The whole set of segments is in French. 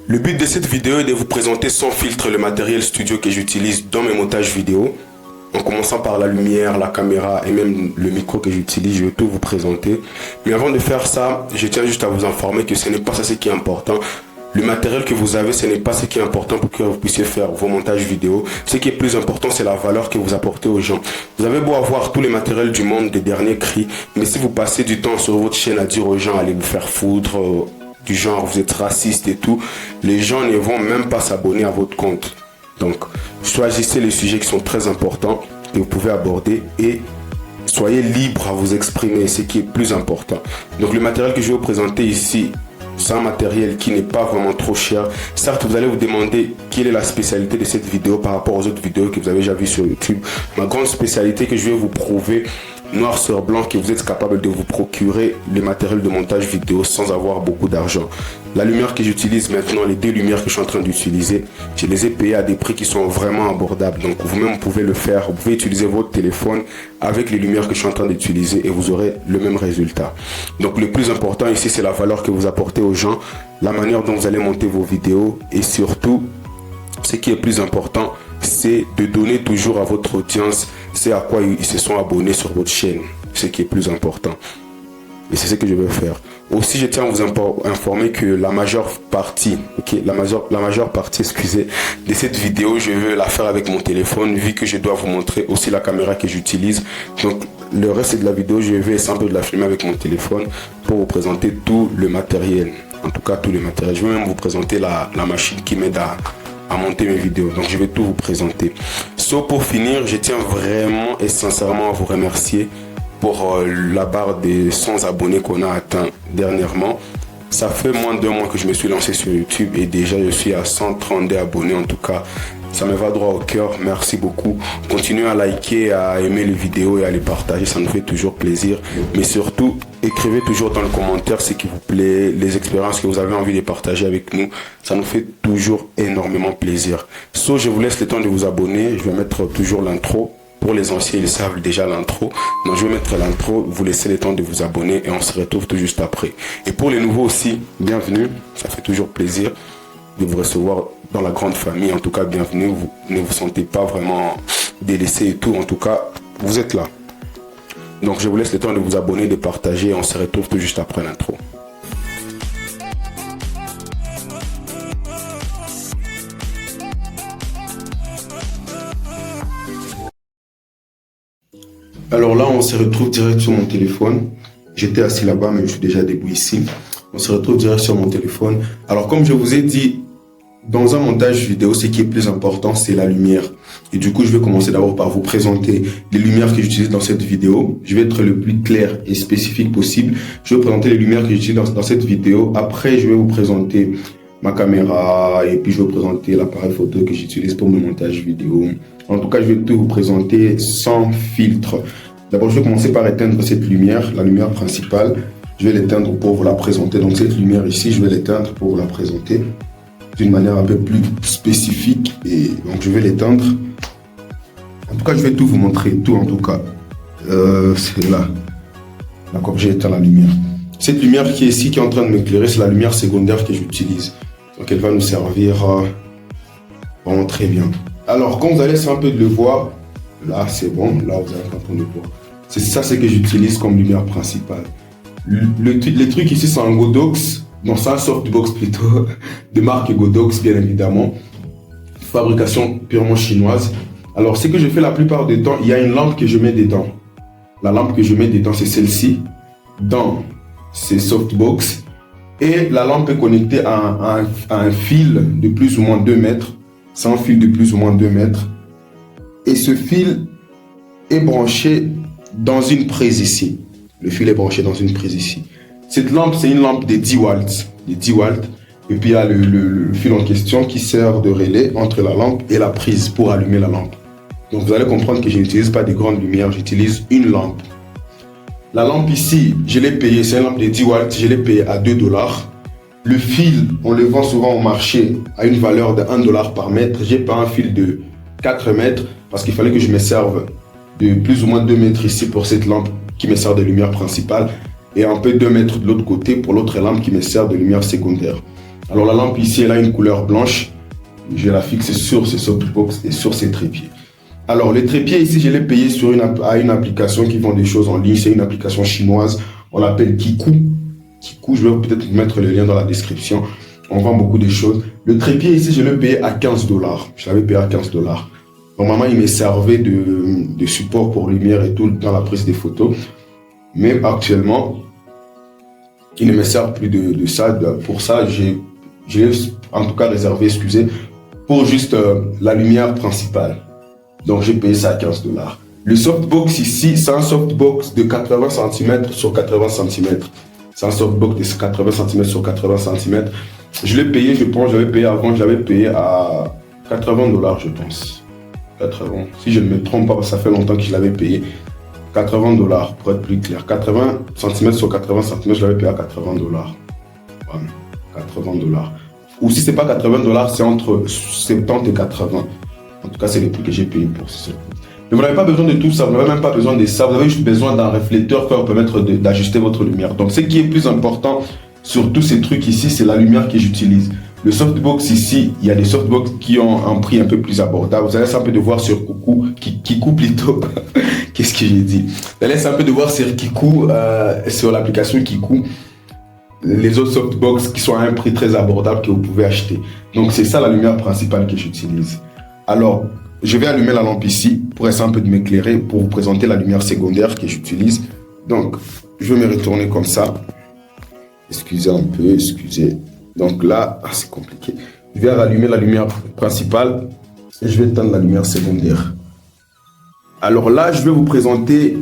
Le but de cette vidéo est de vous présenter sans filtre le matériel studio que j'utilise dans mes montages vidéo. En commençant par la lumière, la caméra et même le micro que j'utilise, je vais tout vous présenter. Mais avant de faire ça, je tiens juste à vous informer que ce n'est pas ça ce qui est important. Le matériel que vous avez, ce n'est pas ce qui est important pour que vous puissiez faire vos montages vidéo. Ce qui est plus important, c'est la valeur que vous apportez aux gens. Vous avez beau avoir tous les matériels du monde, des derniers cris, mais si vous passez du temps sur votre chaîne à dire aux gens, allez vous faire foutre, du genre vous êtes raciste et tout, les gens ne vont même pas s'abonner à votre compte. Donc, choisissez les sujets qui sont très importants que vous pouvez aborder et soyez libre à vous exprimer, ce qui est plus important. Donc, le matériel que je vais vous présenter ici, c'est un matériel qui n'est pas vraiment trop cher. Certes, vous allez vous demander quelle est la spécialité de cette vidéo par rapport aux autres vidéos que vous avez déjà vues sur YouTube. Ma grande spécialité que je vais vous prouver, noir sur blanc, que vous êtes capable de vous procurer le matériel de montage vidéo sans avoir beaucoup d'argent. La lumière que j'utilise maintenant, les deux lumières que je suis en train d'utiliser, je les ai payées à des prix qui sont vraiment abordables. Donc vous-même pouvez le faire. Vous pouvez utiliser votre téléphone avec les lumières que je suis en train d'utiliser et vous aurez le même résultat. Donc le plus important ici, c'est la valeur que vous apportez aux gens, la manière dont vous allez monter vos vidéos et surtout, ce qui est plus important, c'est de donner toujours à votre audience c'est à quoi ils se sont abonnés sur votre chaîne, ce qui est plus important. Et c'est ce que je vais faire. Aussi, je tiens à vous informer que la majeure partie, excusez, de cette vidéo, je vais la faire avec mon téléphone, vu que je dois vous montrer aussi la caméra que j'utilise. Donc, le reste de la vidéo, je vais essayer un peu de la filmer avec mon téléphone pour vous présenter tout le matériel. En tout cas, tout le matériel. Je vais même vous présenter la machine qui m'aide à monter mes vidéos. Donc, je vais tout vous présenter. Sauf pour finir, je tiens vraiment et sincèrement à vous remercier pour la barre des 100 abonnés qu'on a atteint dernièrement. Ça fait moins d'1 mois que je me suis lancé sur YouTube et déjà je suis à 132 abonnés. En tout cas, ça me va droit au cœur. Merci beaucoup. Continuez à liker, à aimer les vidéos et à les partager. Ça nous fait toujours plaisir. Mais surtout, écrivez toujours dans le commentaire ce qui vous plaît, les expériences que vous avez envie de partager avec nous. Ça nous fait toujours énormément plaisir. So, je vous laisse le temps de vous abonner. Je vais mettre toujours l'intro. Pour les anciens, ils savent déjà l'intro. Donc, je vais mettre l'intro, vous laissez le temps de vous abonner et on se retrouve tout juste après. Et pour les nouveaux aussi, bienvenue. Ça fait toujours plaisir de vous recevoir dans la grande famille. En tout cas, bienvenue. Vous ne vous sentez pas vraiment délaissé et tout. En tout cas, vous êtes là. Donc, je vous laisse le temps de vous abonner, de partager et on se retrouve tout juste après l'intro. Alors là, on se retrouve direct sur mon téléphone. J'étais assis là-bas, mais je suis déjà debout ici. On se retrouve direct sur mon téléphone. Alors, comme je vous ai dit, dans un montage vidéo, ce qui est plus important, c'est la lumière. Et du coup, je vais commencer d'abord par vous présenter les lumières que j'utilise dans cette vidéo. Je vais être le plus clair et spécifique possible. Je vais vous présenter les lumières que j'utilise dans cette vidéo. Après, je vais vous présenter ma caméra et puis je vais vous présenter l'appareil photo que j'utilise pour mon montage vidéo. En tout cas, je vais tout vous présenter sans filtre. D'abord, je vais commencer par éteindre cette lumière, la lumière principale. Je vais l'éteindre pour vous la présenter. Donc, cette lumière ici, je vais l'éteindre pour vous la présenter d'une manière un peu plus spécifique. Et donc, je vais l'éteindre. En tout cas, je vais tout vous montrer, tout en tout cas. C'est là. D'accord, j'ai éteint la lumière. Cette lumière qui est ici, qui est en train de m'éclairer, c'est la lumière secondaire que j'utilise. Donc, elle va nous servir vraiment très bien. Alors, quand vous allez essayer un peu de le voir, là, c'est bon. Là, vous allez comprendre le voir. C'est ça, c'est que j'utilise comme lumière principale. Les trucs ici, c'est un Godox. Donc, c'est un softbox plutôt, de marque Godox, bien évidemment. Fabrication purement chinoise. Alors, ce que je fais la plupart du temps, il y a une lampe que je mets dedans. La lampe que je mets dedans, c'est celle-ci. Dans ces softbox. Et la lampe est connectée à un fil de plus ou moins 2 mètres. C'est un fil de plus ou moins 2 mètres. Et ce fil est branché dans une prise ici. Le fil est branché dans une prise ici. Cette lampe, c'est une lampe de 10 watts. De 10 watts. Et puis il y a le fil en question qui sert de relais entre la lampe et la prise pour allumer la lampe. Donc vous allez comprendre que je n'utilise pas des grandes lumières, j'utilise une lampe. La lampe ici, je l'ai payée, c'est une lampe de 10 watts, je l'ai payée à 2 $. Le fil, on le vend souvent au marché à une valeur de 1 $ par mètre. J'ai pas un fil de 4 mètres parce qu'il fallait que je me serve de plus ou moins 2 mètres ici pour cette lampe qui me sert de lumière principale et un peu 2 mètres de l'autre côté pour l'autre lampe qui me sert de lumière secondaire. Alors la lampe ici, elle a une couleur blanche. Je la fixe sur ces softbox et sur ces trépieds. Alors les trépieds ici, je l'ai payé sur une application qui vend des choses en ligne. C'est une application chinoise. On l'appelle Kiku. Kiku, je vais peut-être vous mettre le lien dans la description. On vend beaucoup de choses. Le trépied ici, je l'ai payé à 15 $. Je l'avais payé à 15 $. Normalement, il me servait de support pour lumière et tout dans la prise des photos. Mais actuellement, il ne me sert plus de ça. Pour ça, je l'ai en tout cas réservé, excusez, pour juste la lumière principale. Donc, j'ai payé ça à 15 $. Le softbox ici, c'est un softbox de 80 cm sur 80 cm. C'est un softbox de 80 cm sur 80 cm. Je l'ai payé, je pense, j'avais payé avant, j'avais payé à 80 $, je pense. 80. Si je ne me trompe pas, ça fait longtemps que je l'avais payé. 80 $ pour être plus clair. 80 cm sur 80 cm, je l'avais payé à 80 $. Voilà. 80 $. Ou si ce n'est pas 80 $, c'est entre 70 et 80. En tout cas, c'est le prix que j'ai payé pour ce. Mais vous n'avez pas besoin de tout ça, vous n'avez même pas besoin de ça. Vous avez juste besoin d'un réflecteur qui va vous permettre d'ajuster votre lumière. Donc, ce qui est plus important sur tous ces trucs ici, c'est la lumière que j'utilise. Le softbox ici, il y a des softbox qui ont un prix un peu plus abordable. Vous allez un peu de voir sur Kiku plutôt. Qu'est-ce que j'ai dit? Vous allez un peu de voir sur Kiku, sur l'application Kiku, les autres softbox qui sont à un prix très abordable que vous pouvez acheter. Donc c'est ça la lumière principale que j'utilise. Alors, je vais allumer la lampe ici pour essayer un peu de m'éclairer, pour vous présenter la lumière secondaire que j'utilise. Donc, je vais me retourner comme ça. Excusez un peu, excusez. Donc là, c'est compliqué. Je vais rallumer la lumière principale et je vais éteindre la lumière secondaire. Alors là, je vais vous présenter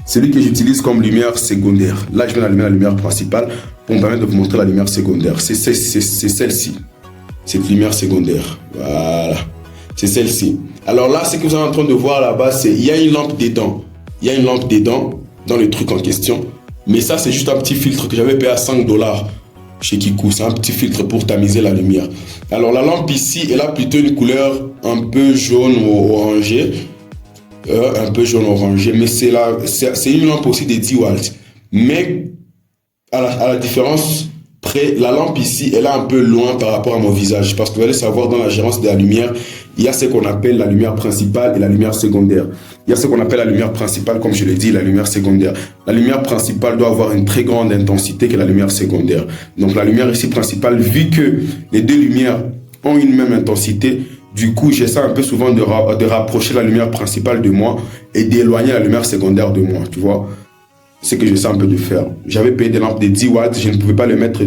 celui que j'utilise comme lumière secondaire. Là, je vais allumer la lumière principale pour me permettre de vous montrer la lumière secondaire. C'est celle-ci, cette lumière secondaire. Voilà, c'est celle-ci. Alors là, ce que vous êtes en train de voir là-bas, c'est il y a une lampe dedans. Il y a une lampe dedans dans le truc en question. Mais ça, c'est juste un petit filtre que j'avais payé à 5 $ chez Kiku. C'est un petit filtre pour tamiser la lumière. Alors la lampe ici, elle a plutôt une couleur un peu jaune ou orangé. Un peu jaune orangé. Mais c'est une lampe aussi de 10 watts. Mais à la différence près, la lampe ici, elle est un peu loin par rapport à mon visage. Parce que vous allez savoir, dans la gérance de la lumière, il y a ce qu'on appelle la lumière principale et la lumière secondaire. Il y a ce qu'on appelle la lumière principale, comme je l'ai dit, la lumière secondaire. La lumière principale doit avoir une très grande intensité que la lumière secondaire. Donc la lumière ici principale, vu que les deux lumières ont une même intensité, du coup, j'essaie un peu souvent de rapprocher la lumière principale de moi et d'éloigner la lumière secondaire de moi, tu vois. C'est ce que j'essaie un peu de faire. J'avais payé des lampes de 10 watts, je ne pouvais pas les mettre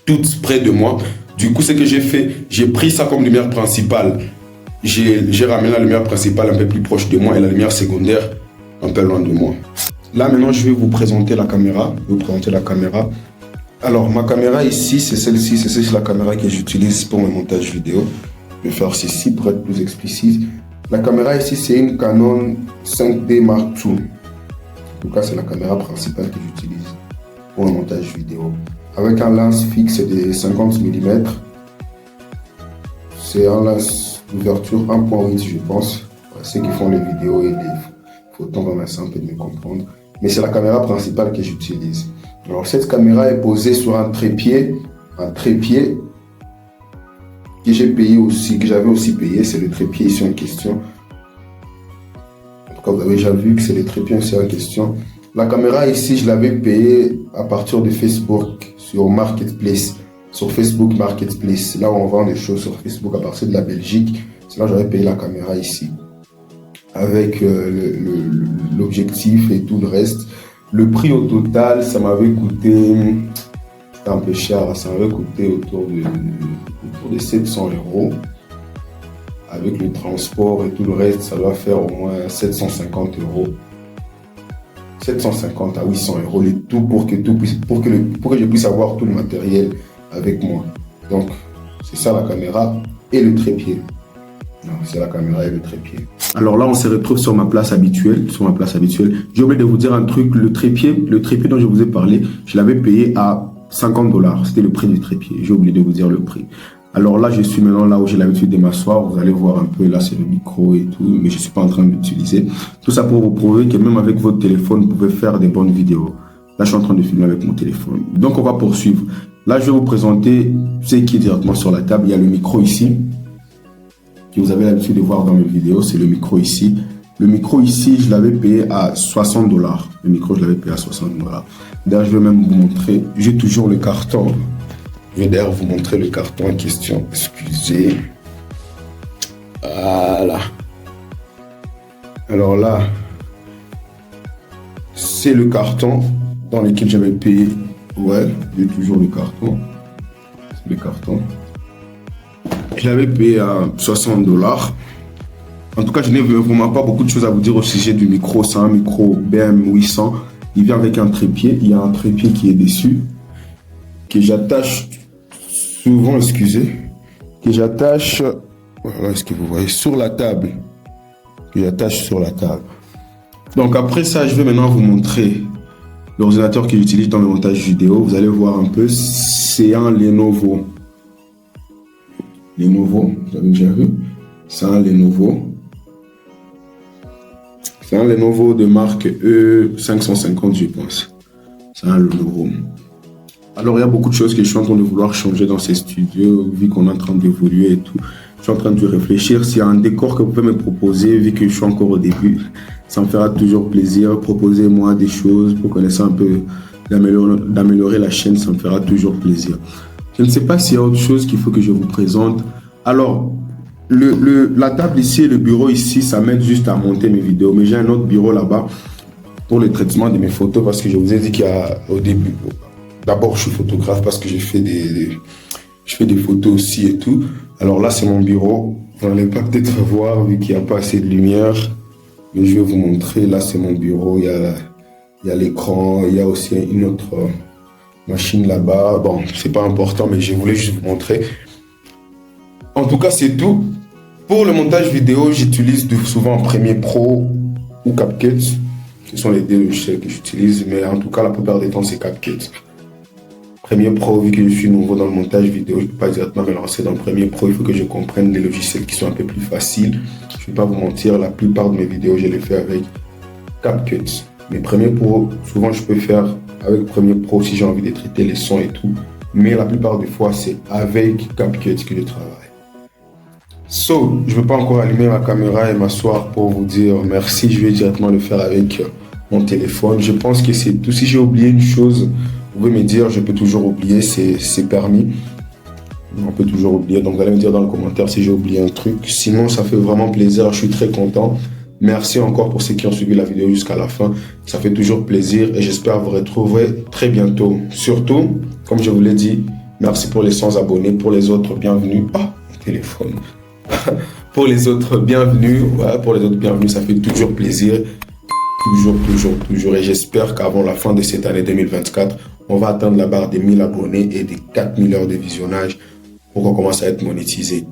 toutes près de moi. Du coup, ce que j'ai fait, j'ai pris ça comme lumière principale. J'ai ramené la lumière principale un peu plus proche de moi et la lumière secondaire un peu loin de moi. Là, maintenant, je vais vous présenter la caméra. Alors, ma caméra ici, c'est celle-ci. C'est la caméra que j'utilise pour mes montages vidéo. Je vais faire ceci pour être plus explicite. La caméra ici, c'est une Canon 5D Mark II. En tout cas, c'est la caméra principale que j'utilise pour le montage vidéo. Avec un lens fixe de 50 mm. C'est un lens d'ouverture 1.8, je pense. Ceux qui font les vidéos et les photos vont essayer un peu de me comprendre. Mais c'est la caméra principale que j'utilise. Alors, cette caméra est posée sur un trépied que j'ai payé aussi, que j'avais aussi payé. C'est le trépied ici en question. En tout cas, vous avez déjà vu que c'est le trépied ici en question. La caméra ici, je l'avais payée à partir de Facebook, sur Marketplace. Sur Facebook Marketplace, là où on vend des choses sur Facebook à partir de la Belgique. C'est là que j'avais payé la caméra ici. Avec l'objectif et tout le reste. Le prix au total, ça m'avait coûté, c'était un peu cher, ça m'avait coûté autour de 700 €. Avec le transport et tout le reste, ça doit faire au moins 750 €. 750 à 800 € le tout pour que je puisse avoir tout le matériel avec moi. Donc, c'est ça la caméra et le trépied. Non, c'est la caméra et le trépied. Alors là, on se retrouve sur ma place habituelle. J'ai oublié de vous dire un truc. Le trépied dont je vous ai parlé, je l'avais payé à 50 $. C'était le prix du trépied. J'ai oublié de vous dire le prix. Alors là, je suis maintenant là où j'ai l'habitude de m'asseoir. Vous allez voir un peu, là, c'est le micro et tout, mais je ne suis pas en train de l'utiliser. Tout ça pour vous prouver que même avec votre téléphone, vous pouvez faire des bonnes vidéos. Là, je suis en train de filmer avec mon téléphone. Donc, on va poursuivre. Là, je vais vous présenter ce qui est directement sur la table. Il y a le micro ici, que vous avez l'habitude de voir dans mes vidéos. C'est le micro ici. Le micro ici, je l'avais payé à 60 $. Le micro, je l'avais payé à 60 $. D'ailleurs, je vais même vous montrer. J'ai toujours le carton. Je vais d'ailleurs vous montrer le carton en question. Excusez. Voilà. Alors là, c'est le carton dans lequel j'avais payé. Ouais, j'ai toujours le carton. C'est le carton. Je l'avais payé à 60 $. En tout cas, je n'ai vraiment pas beaucoup de choses à vous dire au sujet du micro. C'est un micro BM800. Il vient avec un trépied. Il y a un trépied qui est dessus, que j'attache souvent, excusez, que j'attache, voilà, est-ce que vous voyez, sur la table. Que j'attache sur la table. Donc après ça, je vais maintenant vous montrer l'ordinateur que j'utilise dans le montage vidéo. Vous allez voir un peu, c'est un Lenovo. Lenovo, vous avez déjà vu? C'est un Lenovo. C'est un Lenovo de marque E550, je pense. C'est un Lenovo. Alors, il y a beaucoup de choses que je suis en train de vouloir changer dans ces studios, vu qu'on est en train d'évoluer et tout. Je suis en train de réfléchir. S'il y a un décor que vous pouvez me proposer, vu que je suis encore au début, ça me fera toujours plaisir. Proposez-moi des choses pour connaître un peu, d'améliorer la chaîne, ça me fera toujours plaisir. Je ne sais pas s'il y a autre chose qu'il faut que je vous présente. Alors, la table ici et le bureau ici, ça m'aide juste à monter mes vidéos. Mais j'ai un autre bureau là-bas pour le traitement de mes photos, parce que je vous ai dit qu'il y a au début... D'abord, je suis photographe parce que je fais des photos aussi et tout. Alors là, c'est mon bureau. Vous n'allez pas peut-être voir vu qu'il n'y a pas assez de lumière. Mais je vais vous montrer. Là, c'est mon bureau. Il y a l'écran. Il y a aussi une autre machine là-bas. Bon, c'est pas important, mais je voulais juste vous montrer. En tout cas, c'est tout. Pour le montage vidéo, j'utilise souvent Premiere Pro ou CapCut. Ce sont les deux logiciels que j'utilise. Mais en tout cas, la plupart des temps, c'est CapCut. Premiere Pro, vu que je suis nouveau dans le montage vidéo, je ne peux pas directement me lancer dans Premiere Pro. Il faut que je comprenne les logiciels qui sont un peu plus faciles. Je ne vais pas vous mentir, la plupart de mes vidéos, je les fais avec CapCut. Mais Premiere Pro, souvent je peux faire avec Premiere Pro si j'ai envie de traiter les sons et tout. Mais la plupart des fois, c'est avec CapCut que je travaille. So, je ne veux pas encore allumer ma caméra et m'asseoir pour vous dire merci. Je vais directement le faire avec mon téléphone. Je pense que c'est tout. Si j'ai oublié une chose, vous pouvez me dire, je peux toujours oublier, c'est permis. On peut toujours oublier, donc vous allez me dire dans le commentaire si j'ai oublié un truc. Sinon, ça fait vraiment plaisir, je suis très content. Merci encore pour ceux qui ont suivi la vidéo jusqu'à la fin. Ça fait toujours plaisir et j'espère vous retrouver très bientôt. Surtout, comme je vous l'ai dit, merci pour les 100 abonnés. Pour les autres, bienvenue. Ah, mon téléphone. Pour les autres, bienvenue. Ouais, pour les autres, bienvenue. Ça fait toujours plaisir. Toujours. Et j'espère qu'avant la fin de cette année 2024, on va atteindre la barre des 1000 abonnés et des 4000 heures de visionnage pour qu'on commence à être monétisé.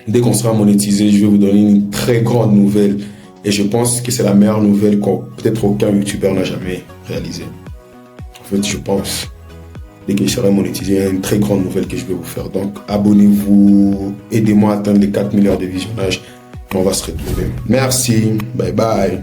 Dès qu'on sera monétisé, je vais vous donner une très grande nouvelle. Et je pense que c'est la meilleure nouvelle que peut-être aucun youtubeur n'a jamais réalisée. En fait, je pense. Dès que je serai monétisé, il y a une très grande nouvelle que je vais vous faire. Donc, abonnez-vous, aidez-moi à atteindre les 4000 heures de visionnage et on va se retrouver. Merci, bye bye.